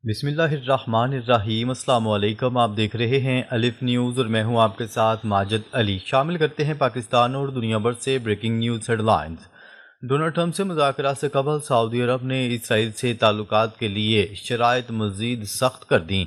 بسم اللہ الرحمن الرحیم۔ السلام علیکم، آپ دیکھ رہے ہیں الف نیوز اور میں ہوں آپ کے ساتھ ماجد علی۔ شامل کرتے ہیں پاکستان اور دنیا بھر سے breaking news headlines. Donald Trump سے مذاکرات سے قبل سعودی عرب نے اسرائیل سے تعلقات کے لیے شرائط مزید سخت کر دیں۔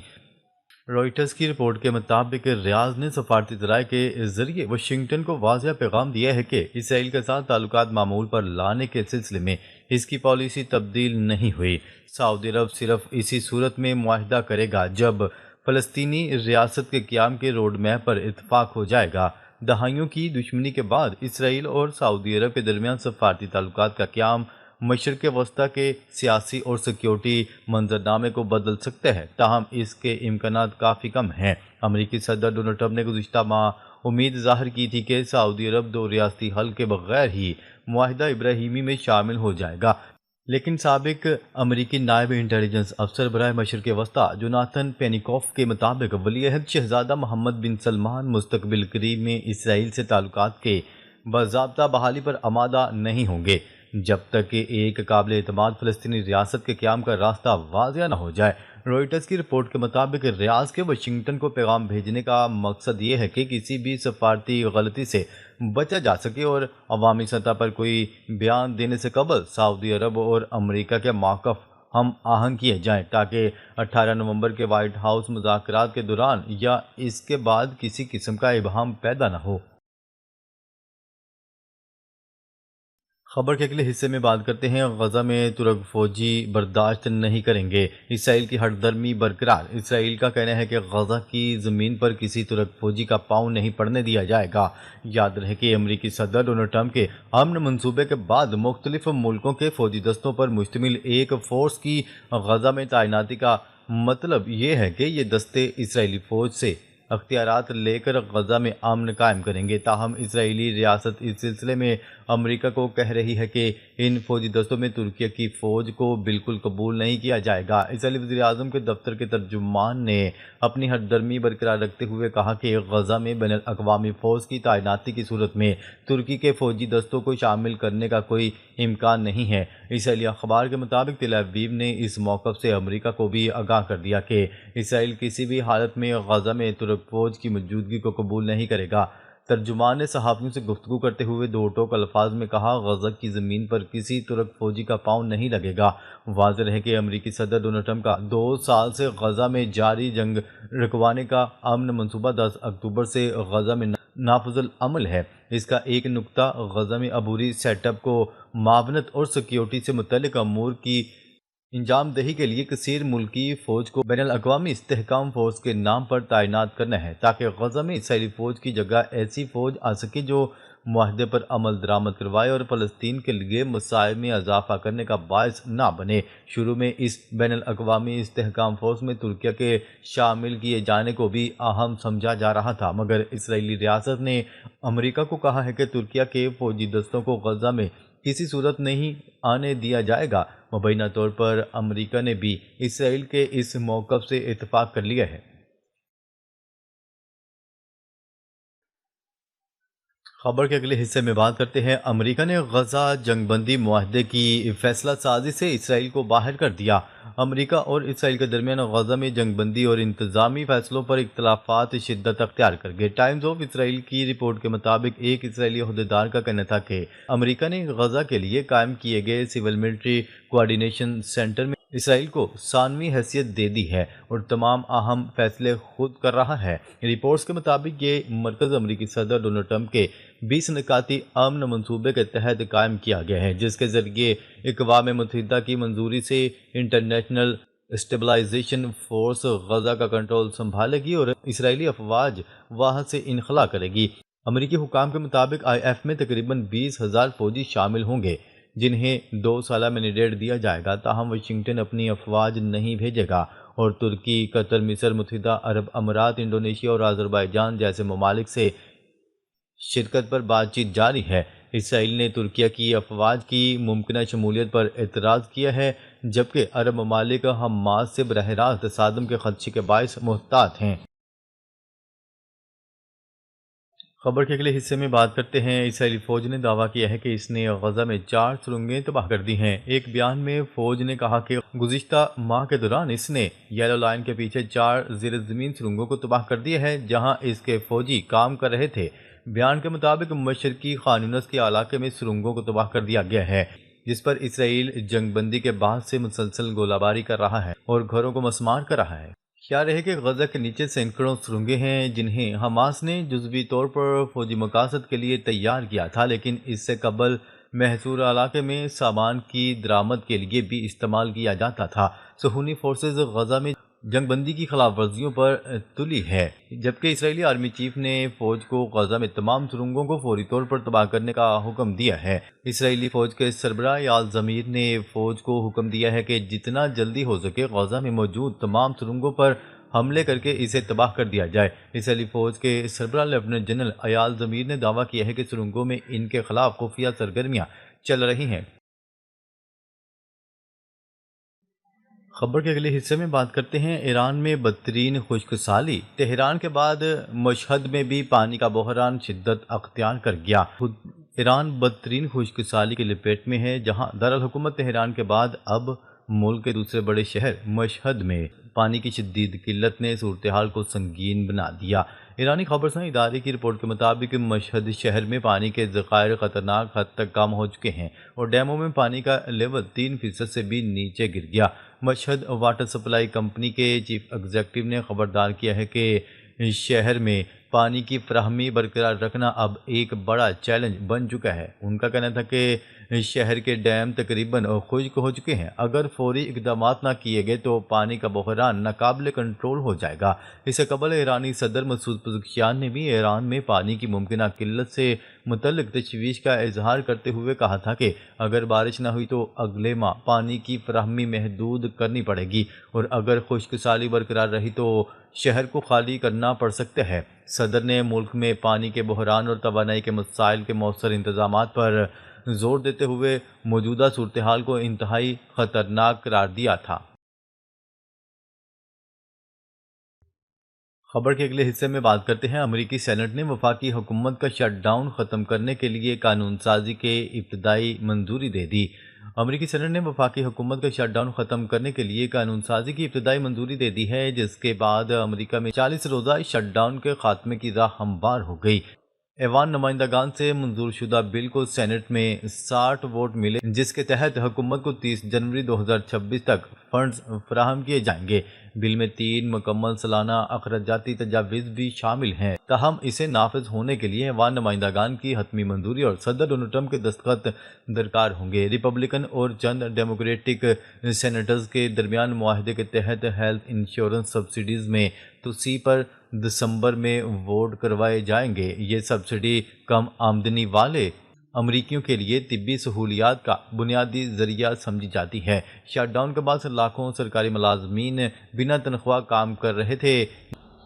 روئٹرز کی رپورٹ کے مطابق ریاض نے سفارتی ذرائع کے ذریعے واشنگٹن کو واضح پیغام دیا ہے کہ اسرائیل کے ساتھ تعلقات معمول پر لانے کے سلسلے میں اس کی پالیسی تبدیل نہیں ہوئی۔ سعودی عرب صرف اسی صورت میں معاہدہ کرے گا جب فلسطینی ریاست کے قیام کے روڈ میپ پر اتفاق ہو جائے گا۔ دہائیوں کی دشمنی کے بعد اسرائیل اور سعودی عرب کے درمیان سفارتی تعلقات کا قیام مشرق وسطیٰ کے سیاسی اور سیکیورٹی منظرنامے کو بدل سکتا ہے، تاہم اس کے امکانات کافی کم ہیں۔ امریکی صدر ڈونلڈ ٹرمپ نے گزشتہ ماہ امید ظاہر کی تھی کہ سعودی عرب دو ریاستی حل کے بغیر ہی معاہدہ ابراہیمی میں شامل ہو جائے گا، لیکن سابق امریکی نائب انٹیلیجنس افسر برائے مشرق وسطیٰ جوناتھن پینیکوف کے مطابق ولی عہد شہزادہ محمد بن سلمان مستقبل قریب میں اسرائیل سے تعلقات کے باضابطہ بحالی پر آمادہ نہیں ہوں گے، جب تک کہ ایک قابل اعتماد فلسطینی ریاست کے قیام کا راستہ واضح نہ ہو جائے۔ روئٹرز کی رپورٹ کے مطابق ریاض کے واشنگٹن کو پیغام بھیجنے کا مقصد یہ ہے کہ کسی بھی سفارتی غلطی سے بچا جا سکے اور عوامی سطح پر کوئی بیان دینے سے قبل سعودی عرب اور امریکہ کے موقف ہم آہنگ کیے جائیں، تاکہ 18 نومبر کے وائٹ ہاؤس مذاکرات کے دوران یا اس کے بعد کسی قسم کا ابہام پیدا نہ ہو۔ خبر کے اگلے حصے میں بات کرتے ہیں غزہ میں ترک فوجی برداشت نہیں کریں گے، اسرائیل کی ہٹ درمی برقرار۔ اسرائیل کا کہنا ہے کہ غزہ کی زمین پر کسی ترک فوجی کا پاؤں نہیں پڑنے دیا جائے گا۔ یاد رہے کہ امریکی صدر ڈونلڈ ٹرمپ کے امن منصوبے کے بعد مختلف ملکوں کے فوجی دستوں پر مشتمل ایک فورس کی غزہ میں تعیناتی کا مطلب یہ ہے کہ یہ دستے اسرائیلی فوج سے اختیارات لے کر غزہ میں امن قائم کریں گے، تاہم اسرائیلی ریاست اس سلسلے میں امریکہ کو کہہ رہی ہے کہ ان فوجی دستوں میں ترکیہ کی فوج کو بالکل قبول نہیں کیا جائے گا۔ اسرائیلی وزیر اعظم کے دفتر کے ترجمان نے اپنی ہٹ درمی برقرار رکھتے ہوئے کہا کہ غزہ میں بین الاقوامی فورس کی تعیناتی کی صورت میں ترکی کے فوجی دستوں کو شامل کرنے کا کوئی امکان نہیں ہے۔ اسرائیلی اخبار کے مطابق تل ابیب نے اس موقف سے امریکہ کو بھی آگاہ کر دیا کہ اسرائیل کسی بھی حالت میں غزہ میں ترک فوج کی موجودگی کو قبول نہیں کرے گا۔ ترجمان نے صحافیوں سے گفتگو کرتے ہوئے دو ٹوک الفاظ میں کہا، غزہ کی زمین پر کسی ترک فوجی کا پاؤں نہیں لگے گا۔ واضح رہے کہ امریکی صدر ڈونلڈ ٹرمپ کا 2 سال سے غزہ میں جاری جنگ رکوانے کا امن منصوبہ 10 اکتوبر سے غزہ میں نافذ العمل ہے۔ اس کا ایک نکتہ غزہ میں عبوری سیٹ اپ کو معاونت اور سیکیورٹی سے متعلق امور کی انجام دہی کے لیے کثیر ملکی فوج کو بین الاقوامی استحکام فورس کے نام پر تعینات کرنا ہے، تاکہ غزہ میں اسرائیلی فوج کی جگہ ایسی فوج آ سکے جو معاہدے پر عمل درآمد کروائے اور فلسطین کے لیے مسائل میں اضافہ کرنے کا باعث نہ بنے۔ شروع میں اس بین الاقوامی استحکام فورس میں ترکیہ کے شامل کیے جانے کو بھی اہم سمجھا جا رہا تھا، مگر اسرائیلی ریاست نے امریکہ کو کہا ہے کہ ترکیہ کے فوجی دستوں کو غزہ میں کسی صورت نہیں آنے دیا جائے گا۔ مبینہ طور پر امریکہ نے بھی اسرائیل کے اس موقف سے اتفاق کر لیا ہے۔ خبر کے اگلے حصے میں بات کرتے ہیں امریکہ نے غزہ جنگ بندی معاہدے کی فیصلہ سازی سے اسرائیل کو باہر کر دیا۔ امریکہ اور اسرائیل کے درمیان غزہ میں جنگ بندی اور انتظامی فیصلوں پر اختلافات شدت اختیار کر گئے۔ ٹائمز آف اسرائیل کی رپورٹ کے مطابق ایک اسرائیلی عہدیدار کا کہنا تھا کہ امریکہ نے غزہ کے لیے قائم کیے گئے سول ملٹری کوآرڈینیشن سینٹر میں اسرائیل کو ثانوی حیثیت دے دی ہے اور تمام اہم فیصلے خود کر رہا ہے۔ رپورٹس کے مطابق یہ مرکز امریکی صدر ڈونلڈ ٹرمپ کے 20 نکاتی امن منصوبے کے تحت قائم کیا گیا ہے، جس کے ذریعے اقوام متحدہ کی منظوری سے انٹرنیشنل اسٹیبلائزیشن فورس غزہ کا کنٹرول سنبھالے گی اور اسرائیلی افواج وہاں سے انخلا کرے گی۔ امریکی حکام کے مطابق آئی ایف میں تقریباً 20,000 فوجی شامل ہوں گے، جنہیں 2 سالہ مینڈیٹ دیا جائے گا، تاہم واشنگٹن اپنی افواج نہیں بھیجے گا اور ترکی، قطر، مصر، متحدہ عرب امارات، انڈونیشیا اور آذربائیجان جیسے ممالک سے شرکت پر بات چیت جاری ہے۔ اسرائیل نے ترکیہ کی افواج کی ممکنہ شمولیت پر اعتراض کیا ہے، جبکہ عرب ممالک حماس سے براہ راست تصادم کے خدشے کے باعث محتاط ہیں۔ خبر کے اگلے حصے میں بات کرتے ہیں۔ اسرائیلی فوج نے دعویٰ کیا ہے کہ اس نے غزہ میں 4 سرنگیں تباہ کر دی ہیں۔ ایک بیان میں فوج نے کہا کہ گزشتہ ماہ کے دوران اس نے یلو لائن کے پیچھے 4 زیر زمین سرنگوں کو تباہ کر دیا ہے جہاں اس کے فوجی کام کر رہے تھے۔ بیان کے مطابق مشرقی خان یونس کے علاقے میں سرنگوں کو تباہ کر دیا گیا ہے، جس پر اسرائیل جنگ بندی کے بعد سے مسلسل گولہ باری کر رہا ہے اور گھروں کو مسمار کر رہا ہے۔ خیال ہے کہ غزہ کے نیچے سینکڑوں سرنگیں ہیں جنہیں حماس نے جزوی طور پر فوجی مقاصد کے لیے تیار کیا تھا، لیکن اس سے قبل محصور علاقے میں سامان کی درآمد کے لیے بھی استعمال کیا جاتا تھا۔ صہیونی فورسز غزہ میں جنگ بندی کی خلاف ورزیوں پر تلی ہے، جبکہ اسرائیلی آرمی چیف نے فوج کو غزہ میں تمام سرنگوں کو فوری طور پر تباہ کرنے کا حکم دیا ہے۔ اسرائیلی فوج کے سربراہ ایال زمیر نے فوج کو حکم دیا ہے کہ جتنا جلدی ہو سکے غزہ میں موجود تمام سرنگوں پر حملے کر کے اسے تباہ کر دیا جائے۔ اسرائیلی فوج کے سربراہ لیفٹیننٹ جنرل ایال زمیر نے دعویٰ کیا ہے کہ سرنگوں میں ان کے خلاف خفیہ سرگرمیاں چل رہی ہیں۔ خبر کے اگلے حصے میں بات کرتے ہیں۔ ایران میں بدترین خشک سالی، تہران کے بعد مشہد میں بھی پانی کا بحران شدت اختیار کر گیا۔ ایران بدترین خشک سالی کی لپیٹ میں ہے، جہاں دارالحکومت تہران کے بعد اب ملک کے دوسرے بڑے شہر مشہد میں پانی کی شدید قلت نے صورتحال کو سنگین بنا دیا۔ ایرانی خبرساں ادارے کی رپورٹ کے مطابق مشہد شہر میں پانی کے ذخائر خطرناک حد تک کم ہو چکے ہیں اور ڈیموں میں پانی کا لیول 3% سے بھی نیچے گر گیا۔ مشہد واٹر سپلائی کمپنی کے چیف ایگزیکٹو نے خبردار کیا ہے کہ شہر میں پانی کی فراہمی برقرار رکھنا اب ایک بڑا چیلنج بن چکا ہے۔ ان کا کہنا تھا کہ شہر کے ڈیم تقریباً خشک ہو چکے ہیں۔ اگر فوری اقدامات نہ کیے گئے تو پانی کا بحران ناقابل کنٹرول ہو جائے گا۔ اس سے قبل ایرانی صدر مسعود پزشکیان نے بھی ایران میں پانی کی ممکنہ قلت سے متعلق تشویش کا اظہار کرتے ہوئے کہا تھا کہ اگر بارش نہ ہوئی تو اگلے ماہ پانی کی فراہمی محدود کرنی پڑے گی اور اگر خشک سالی برقرار رہی تو شہر کو خالی کرنا پڑ سکتا ہے۔ صدر نے ملک میں پانی کے بحران اور توانائی کے مسائل کے مؤثر انتظامات پر زور دیتے ہوئے موجودہ صورتحال کو انتہائی خطرناک قرار دیا تھا۔ خبر کے اگلے حصے میں بات کرتے ہیں۔ امریکی سینٹ نے وفاقی حکومت کا شٹ ڈاؤن ختم کرنے کے لیے قانون سازی کے ابتدائی منظوری دے دی۔ امریکی سینٹ نے وفاقی حکومت کا شٹ ڈاؤن ختم کرنے کے لیے قانون سازی کی ابتدائی منظوری دے دی ہے، جس کے بعد امریکہ میں 40 روزہ شٹ ڈاؤن کے خاتمے کی راہ ہموار ہو گئی۔ ایوان نمائندگان سے منظور شدہ بل کو سینٹ میں 60 ووٹ ملے، جس کے تحت حکومت کو 30 جنوری 2026 تک فنڈز فراہم کیے جائیں گے۔ بل میں 3 مکمل سالانہ اخراجاتی تجاویز بھی شامل ہیں، تاہم اسے نافذ ہونے کے لیے ایوان نمائندگان کی حتمی منظوری اور صدر ڈونلڈ ٹرمپ کے دستخط درکار ہوں گے۔ ریپبلکن اور چند ڈیموکریٹک سینیٹرز کے درمیان معاہدے کے تحت ہیلتھ انشورنس سبسڈیز میں توسیع پر دسمبر میں ووٹ کروائے جائیں گے۔ یہ سبسڈی کم آمدنی والے امریکیوں کے لیے طبی سہولیات کا بنیادی ذریعہ سمجھی جاتی ہے۔ شٹ ڈاؤن کے بعد لاکھوں سرکاری ملازمین بنا تنخواہ کام کر رہے تھے،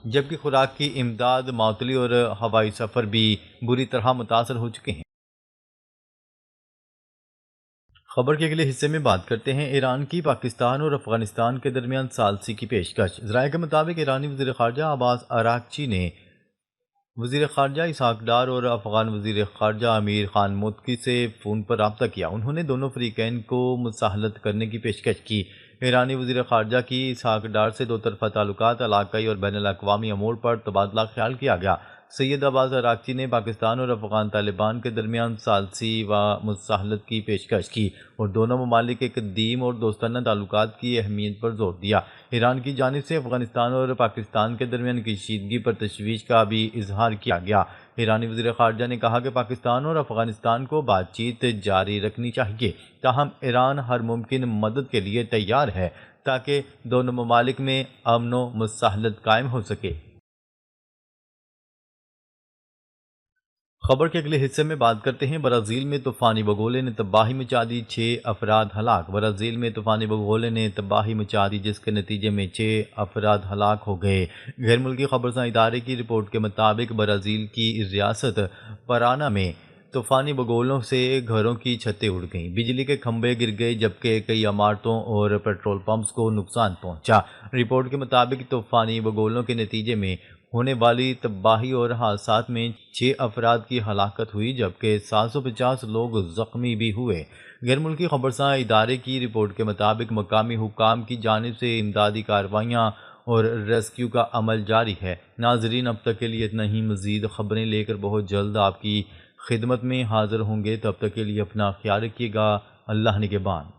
جبکہ خوراک کی امداد معطلی اور ہوائی سفر بھی بری طرح متاثر ہو چکے ہیں۔ خبر کے اگلے حصے میں بات کرتے ہیں۔ ایران کی پاکستان اور افغانستان کے درمیان ثالثی کی پیشکش۔ ذرائع کے مطابق ایرانی وزیر خارجہ عباس اراغچی نے وزیر خارجہ اسحاق ڈار اور افغان وزیر خارجہ امیر خان متقی سے فون پر رابطہ کیا۔ انہوں نے دونوں فریقین کو مصالحت کرنے کی پیشکش کی۔ ایرانی وزیر خارجہ کی اسحاق ڈار سے دو طرفہ تعلقات، علاقائی اور بین الاقوامی امور پر تبادلہ خیال کیا گیا۔ سید عباس اراغچی نے پاکستان اور افغان طالبان کے درمیان ثالثی و مصالحت کی پیشکش کی اور دونوں ممالک کے قدیم اور دوستانہ تعلقات کی اہمیت پر زور دیا۔ ایران کی جانب سے افغانستان اور پاکستان کے درمیان کشیدگی پر تشویش کا بھی اظہار کیا گیا۔ ایرانی وزیر خارجہ نے کہا کہ پاکستان اور افغانستان کو بات چیت جاری رکھنی چاہیے، تاہم ایران ہر ممکن مدد کے لیے تیار ہے تاکہ دونوں ممالک میں امن و مصالحت قائم ہو سکے۔ خبر کے اگلے حصے میں بات کرتے ہیں۔ برازیل میں طوفانی بگولے نے تباہی مچا دی، 6 افراد ہلاک۔ برازیل میں طوفانی بگولے نے تباہی مچا دی، جس کے نتیجے میں 6 افراد ہلاک ہو گئے۔ غیر ملکی خبرساں ادارے کی رپورٹ کے مطابق برازیل کی ریاست پارانا میں طوفانی بگولوں سے گھروں کی چھتیں اڑ گئیں، بجلی کے کھمبے گر گئے، جبکہ کئی عمارتوں اور پیٹرول پمپس کو نقصان پہنچا۔ رپورٹ کے مطابق طوفانی بگولوں کے نتیجے میں ہونے والی تباہی اور حادثات میں 6 افراد کی ہلاکت ہوئی جبکہ 750 لوگ زخمی بھی ہوئے۔ غیر ملکی خبرساں ادارے کی رپورٹ کے مطابق مقامی حکام کی جانب سے امدادی کارروائیاں اور ریسکیو کا عمل جاری ہے۔ ناظرین، اب تک کے لیے اتنا ہی۔ مزید خبریں لے کر بہت جلد آپ کی خدمت میں حاضر ہوں گے۔ تب تک کے لیے اپنا خیال رکھیے گا۔ اللہ نگہبان۔